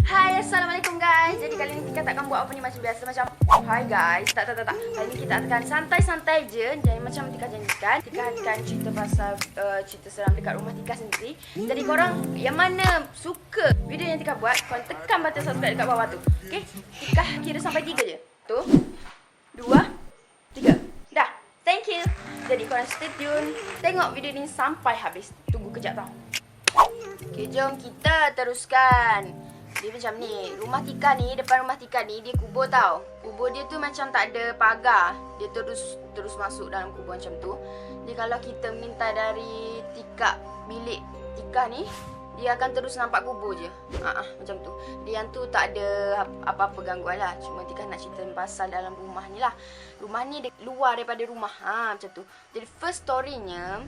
Hai, Assalamualaikum guys. Jadi kali ni kita takkan buat apa ni macam biasa. Macam hai guys, tak. Kali ni kita akan santai-santai je. Jadi macam Tika janjikan, Tika akan cerita pasal cerita seram dekat rumah Tika sendiri. Jadi korang yang mana suka video yang Tika buat, korang tekan button subscribe dekat bawah tu. Okay, Tika kira sampai 3 je. Tu 2 3. Dah, thank you. Jadi korang stay tune, tengok video ni sampai habis. Tunggu kejap tau. Okay, jom kita teruskan. Dia macam ni, rumah Tika ni, depan rumah Tika ni dia kubur tau. Kubur dia tu macam tak ada pagar. Dia terus masuk dalam kubur macam tu. Jadi kalau kita minta dari bilik Tika ni, dia akan terus nampak kubur je. Macam tu. Dia yang tu tak ada apa-apa gangguan lah. Cuma Tika nak cerita pasal dalam rumah ni lah. Rumah ni luar daripada rumah. Macam tu. Jadi first storynya,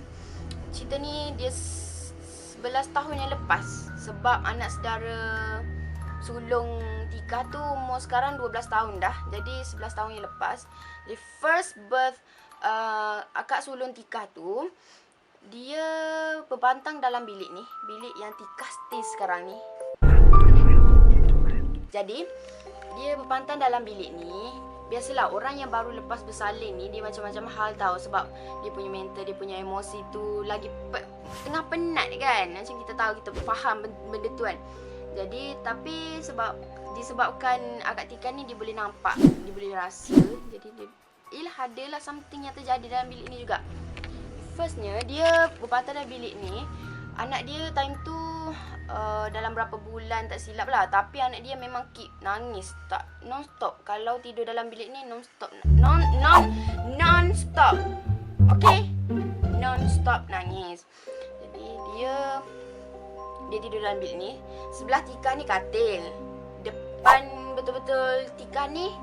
cerita ni dia 11 tahun yang lepas. Sebab anak saudara sulung Tika tu umur sekarang 12 tahun dah. Jadi 11 tahun yang lepas. The first birth akak sulung Tika tu, dia berbantang dalam bilik ni. Bilik yang Tika stay sekarang ni. Jadi dia berbantang dalam bilik ni. Biasalah orang yang baru lepas bersalin ni, dia macam-macam hal tau. Sebab dia punya mental, dia punya emosi tu lagi tengah penat kan. Macam kita tahu, kita faham benda tu kan. Jadi tapi disebabkan akak Tika ni dia boleh nampak, dia boleh rasa. Jadi dia adalah something yang terjadi dalam bilik ni juga. Firstnya dia berbantang dalam bilik ni. Anak dia time tu dalam berapa bulan tak silap lah. Tapi anak dia memang keep nangis tak non-stop. Kalau tidur dalam bilik ni non-stop. Non-stop. Okay, non-stop nangis. Jadi dia tidur dalam bilik ni. Sebelah Tika ni katil. Depan betul-betul Tika ni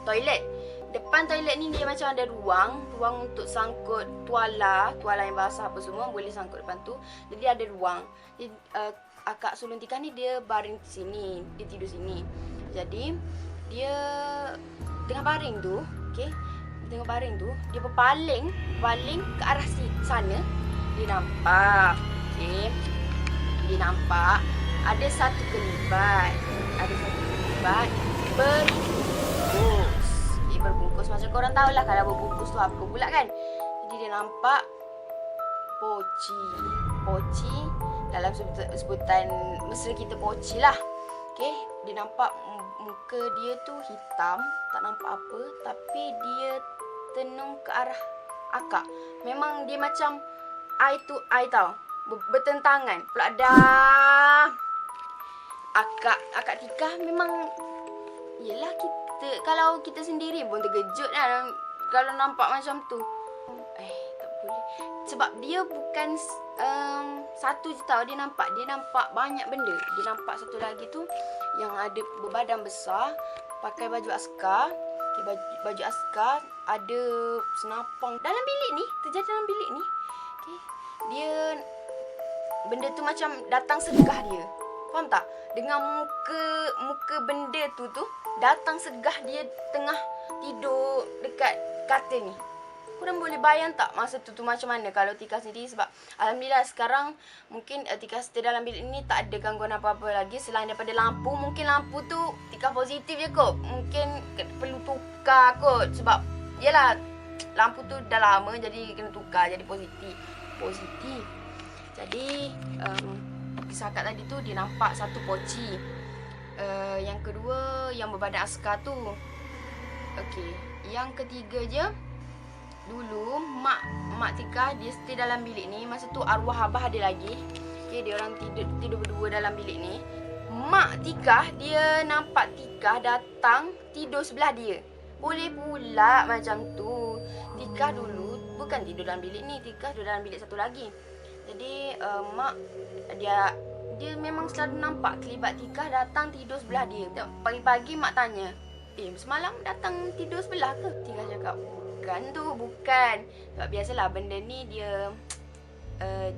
toilet. Depan toilet ni dia macam ada ruang untuk sangkut tuala yang basah apa semua, boleh sangkut depan tu. Jadi ada ruang. Jadi akak sulung Tika ni dia baring sini, dia tidur sini. Jadi dia tengah baring tu, okey. Tengah baring tu, dia berpaling ke arah sana. Dia nampak, okey. Dia nampak ada satu kelibat berbungkus. Macam korang tahulah kalau berbungkus tu apa pula kan. Jadi dia nampak poci dalam sebutan mesra kita poci lah. Okay, dia nampak muka dia tu hitam, tak nampak apa, tapi dia tenung ke arah akak. Memang dia macam eye to eye tau, bertentangan. Pula dah akak Tika memang, yelah, kalau kita sendiri pun terkejut kan kalau nampak macam tu. Tak boleh. Sebab dia bukan satu je tau dia nampak banyak benda. Dia nampak satu lagi tu yang ada berbadan besar, pakai baju askar. Okay, baju askar, ada senapang dalam bilik ni, terjadi dalam bilik ni. Okay. Dia benda tu macam datang segah dia. Faham tak? Dengan muka benda tu datang segah dia tengah tidur dekat katil ni. Korang boleh bayang tak masa tu macam mana kalau Tika sendiri? Sebab alhamdulillah sekarang mungkin Tika stay dalam bilik ni tak ada gangguan apa-apa lagi selain daripada lampu. Mungkin lampu tu Tika positif je kot. Mungkin perlu tukar kot. Sebab yelah, lampu tu dah lama jadi kena tukar jadi positif. Jadi kisah akak tadi tu dia nampak satu poci. Yang kedua yang berbadan askar tu. Okey, yang ketiga je, dulu mak Tika dia stay dalam bilik ni. Masa tu arwah abah ada lagi. Okey, dia orang tidur berdua dalam bilik ni. Mak Tika dia nampak Tika datang tidur sebelah dia. Boleh pula macam tu. Tika dulu bukan tidur dalam bilik ni, Tika tidur dalam bilik satu lagi. Jadi mak dia memang selalu nampak kelibat Tika datang tidur sebelah dia. Pagi-pagi mak tanya, semalam datang tidur sebelah ke? Tika cakap, bukan. Sebab biasalah benda ni dia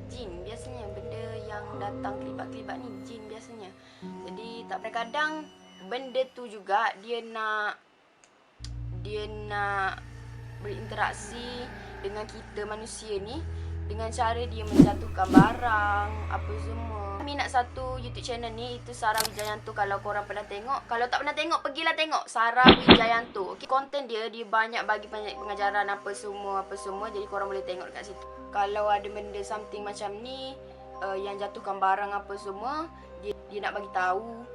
jin. Biasanya benda yang datang kelibat-kelibat ni jin biasanya. Jadi tak pernah kadang benda tu juga dia nak berinteraksi dengan kita manusia ni dengan cara dia menjatuhkan barang apa semua. minat satu YouTube channel ni, itu Sarah Wijayanto. Kalau korang pernah tengok, kalau tak pernah tengok, pergilah tengok Sarah Wijayanto. Okay, konten dia banyak bagi banyak pengajaran apa semua. Jadi korang boleh tengok dekat situ. Kalau ada benda something macam ni, yang jatuhkan barang apa semua, dia nak bagi tahu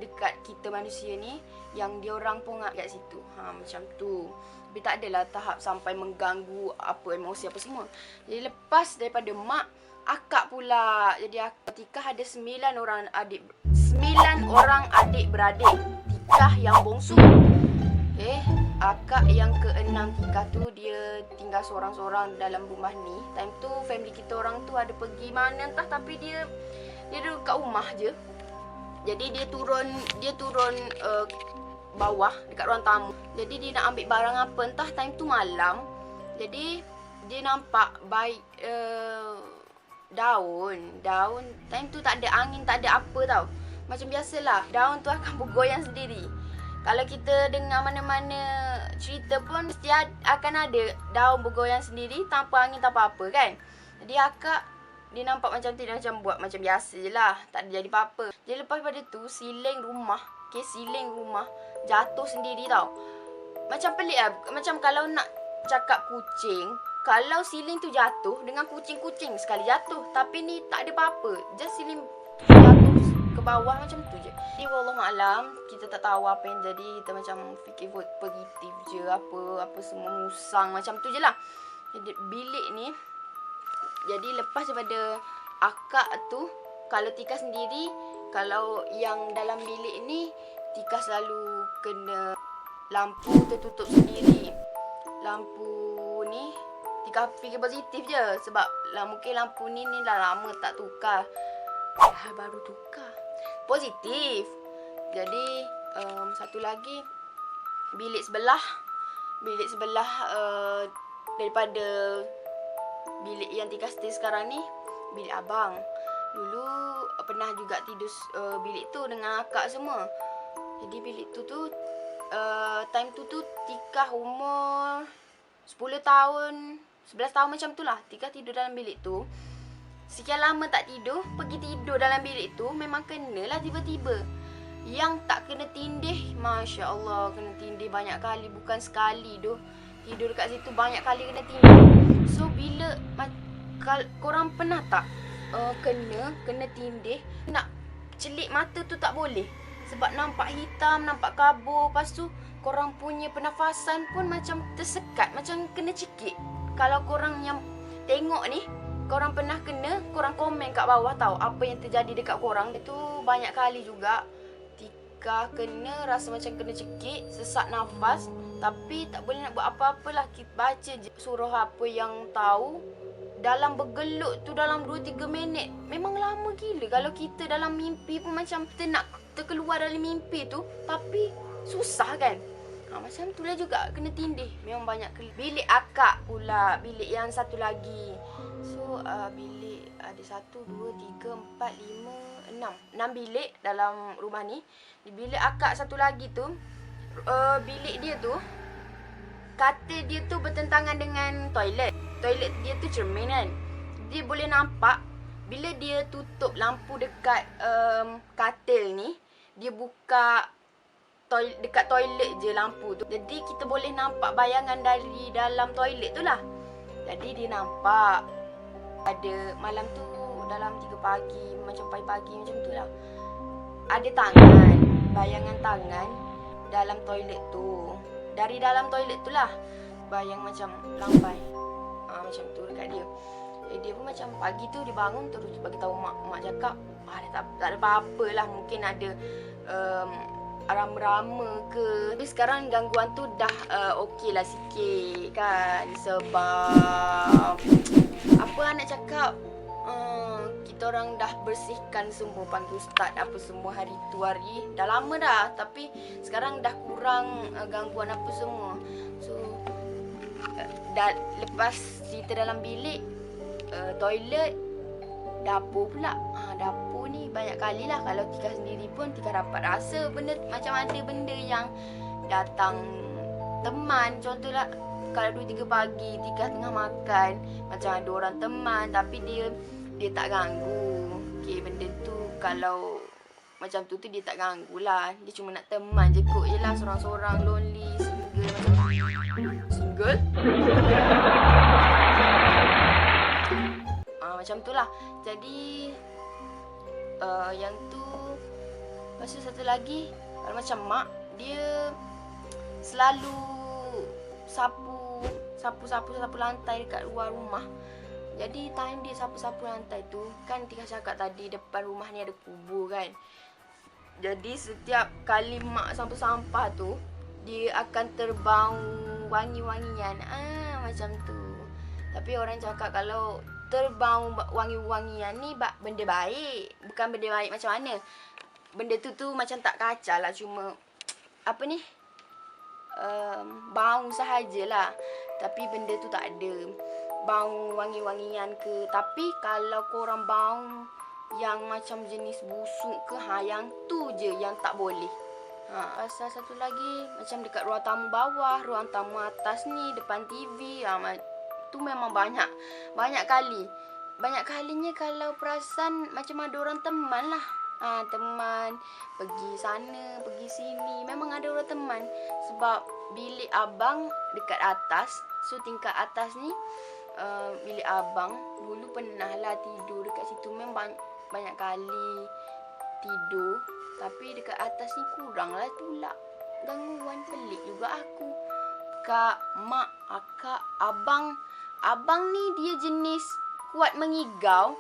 dekat kita manusia ni, yang dia orang pun kat situ. Macam tu. Tapi tak adalah tahap sampai mengganggu apa emosi apa semua. Jadi lepas daripada mak, akak pula. Jadi Tika ada 9 orang adik-beradik. Tika yang bongsu. Okay. Akak yang ke-6 Tika tu, dia tinggal seorang-seorang dalam rumah ni. Time tu family kita orang tu ada pergi mana entah, tapi dia duduk kat rumah je. Jadi dia turun bawah dekat ruang tamu. Jadi dia nak ambil barang apa, entah time tu malam. Jadi dia nampak daun. Time tu tak ada angin, tak ada apa tau. Macam biasalah, daun tu akan bergoyang sendiri. Kalau kita dengar mana-mana cerita pun mesti akan ada daun bergoyang sendiri tanpa angin, tanpa apa kan. Jadi akak dia nampak macam tu, dia macam buat macam biasa je lah, tak ada jadi apa-apa. Jadi lepas pada tu siling rumah jatuh sendiri tau. Macam pelik lah. Macam kalau nak cakap kucing, kalau siling tu jatuh dengan kucing-kucing sekali jatuh. Tapi ni tak ada apa-apa, just siling jatuh ke bawah macam tu je. Jadi wallahualam, kita tak tahu apa yang jadi. Kita macam fikir positif je, apa semua musang macam tu je lah. Jadi bilik ni, jadi lepas daripada akak tu, kalau Tika sendiri, kalau yang dalam bilik ni, Tika selalu kena lampu tertutup sendiri. Lampu ni Tika fikir positif je, sebab mungkin lampu ni dah lama tak tukar. Baru tukar. Positif. Jadi satu lagi, bilik sebelah daripada bilik yang Tika stay sekarang ni, bilik abang. Dulu pernah juga tidur bilik tu dengan akak semua. Jadi bilik tu time tu Tika umur 10 tahun, 11 tahun macam tu lah. Tika tidur dalam bilik tu. Sekian lama tak tidur, pergi tidur dalam bilik tu, memang kenalah tiba-tiba. Yang tak kena tindih, Masya Allah, kena tindih banyak kali. Bukan sekali doh. Tidur dekat situ banyak kali kena tindih. So bila korang pernah tak kena tindih, nak celik mata tu tak boleh, sebab nampak hitam, nampak kabur. Lepas tu korang punya pernafasan pun macam tersekat, macam kena cekik. Kalau korang yang tengok ni, korang pernah kena, korang komen kat bawah tahu apa yang terjadi dekat korang. Itu banyak kali juga Tika kena rasa macam kena cekik, sesak nafas. Tapi tak boleh nak buat apa-apalah. Kita baca je surah apa yang tahu. Dalam bergelut tu dalam 2-3 minit. Memang lama gila. Kalau kita dalam mimpi pun macam kita nak terkeluar dari mimpi tu, tapi susah kan. Macam tu lah juga kena tindih. Memang banyak bilik akak pula, bilik yang satu lagi. So bilik ada 1, 2, 3, 4, 5, 6 bilik dalam rumah ni. Di bilik akak satu lagi tu, bilik dia tu, katil dia tu bertentangan dengan toilet. Toilet dia tu cermin kan. Dia boleh nampak bila dia tutup lampu dekat katil ni, dia buka dekat toilet je lampu tu. Jadi kita boleh nampak bayangan dari dalam toilet tu lah. Jadi dia nampak ada malam tu dalam 3 pagi, macam pagi-pagi macam tu lah, ada tangan, bayangan tangan dalam toilet tu. Dari dalam toilet tu lah bayang macam lambai, macam tu dekat dia. Dia pun macam pagi tu dia bangun terus bagi tahu mak. Mak cakap tak ada apa-apa lah, mungkin ada rama-rama ke. Tapi sekarang gangguan tu dah okey lah sikit kan. Sebab apa nak cakap, kita orang dah bersihkan semua pantu start apa semua hari tu hari. Dah lama dah, tapi sekarang dah kurang gangguan apa semua. So dah lepas cerita dalam bilik, toilet, dapur pula. Dapur ni banyak kali lah. Kalau Tika sendiri pun Tika dapat rasa benda macam ada benda yang datang teman. Contohlah kalau 2-3 pagi Tika tengah makan, macam ada orang teman, tapi dia tak ganggu. fikir benda tu kalau macam tu dia tak ganggu lah. Dia cuma nak teman je kot. Yelah sorang-sorang, lonely, single macam single? Macam tu lah. Jadi yang tu. Lepas tu satu lagi, kalau macam mak, dia selalu sapu lantai dekat luar rumah. Jadi time dia sapu-sapu lantai tu, kan Tika cakap tadi depan rumah ni ada kubur kan. Jadi setiap kali mak sapu sampah tu, dia akan terbau wangi-wangian. Macam tu. Tapi orang cakap kalau terbau wangi-wangian ni benda baik. Bukan benda baik macam mana. Benda tu macam tak kacau lah. Cuma apa ni, bau sahajalah. Tapi benda tu tak ada bau wangi-wangian ke. Tapi kalau korang bau yang macam jenis busuk ke, yang tu je yang tak boleh. Pasal satu lagi, macam dekat ruang tamu bawah, ruang tamu atas ni, depan TV, tu memang banyak kali. Banyak kalinya kalau perasan macam ada orang teman lah. Teman pergi sana, pergi sini, memang ada orang teman. Sebab bilik abang dekat atas, so tingkat atas ni, bilik abang dulu pernah lah tidur dekat situ. Memang banyak kali tidur. Tapi dekat atas ni kurang lah pula gangguan. Pelik juga aku. Kak, mak, akak, abang. Abang ni dia jenis kuat mengigau.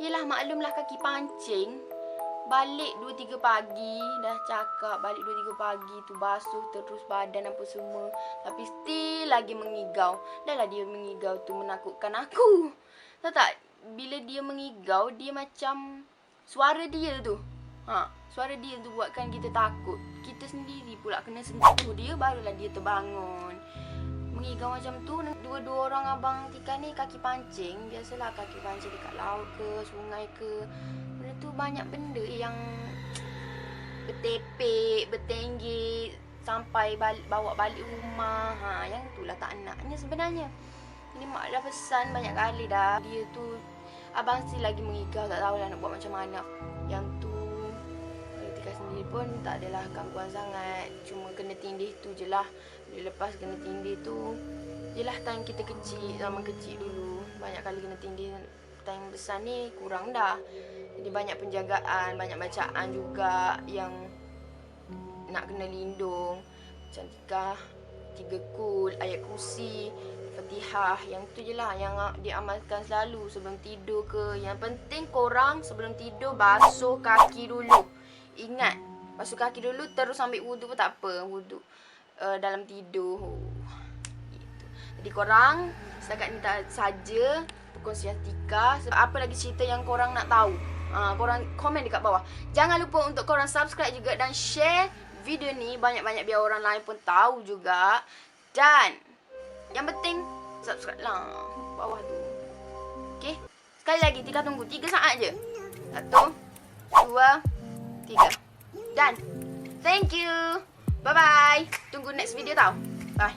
Yelah maklumlah kaki pancing. Balik 2-3 pagi, dah cakap balik 2-3 pagi tu basuh terus badan apa semua. Tapi still lagi mengigau. Dah lah dia mengigau tu menakutkan aku. Tahu tak? Bila dia mengigau, dia macam suara dia tu. Suara dia tu buatkan kita takut. Kita sendiri pula kena sentuh dia, barulah dia terbangun. Mengigau macam tu. Dua-dua orang abang Tika ni kaki pancing. Biasalah kaki pancing dekat laut ke, sungai ke. Benda tu banyak benda yang bertepek, bertenggek sampai bawa balik rumah. Yang itulah tak naknya sebenarnya. Ini mak dah pesan banyak kali dah. Dia tu, abang si lagi mengigau, tak tahulah nak buat macam mana. Yang tu, kalau Tika sendiri pun tak adalah gangguan sangat. Cuma kena tindih tu je lah. Bila lepas kena tindih tu, yelah time kita kecil, zaman kecil dulu, banyak kali kena tindih. Time besar ni kurang dah. Jadi banyak penjagaan, banyak bacaan juga yang nak kena lindung. Macam Tika, 3 kul, ayat kursi, Fatihah. Yang tu je lah yang diamalkan selalu sebelum tidur ke. Yang penting korang sebelum tidur basuh kaki dulu. Ingat, basuh kaki dulu terus ambil wudu pun tak apa. Wudu dalam tidur. Gitu. Jadi korang, setakat ni tak saja perkongsian Tika. Apa lagi cerita yang korang nak tahu? Korang komen dekat bawah. Jangan lupa untuk korang subscribe juga dan share video ni banyak-banyak biar orang lain pun tahu juga. Dan yang penting subscribe lah bawah tu. Okay, sekali lagi Tika tunggu 3 saat je. 1, 2, 3. Dan thank you. Bye bye. Tunggu next video tau. Bye.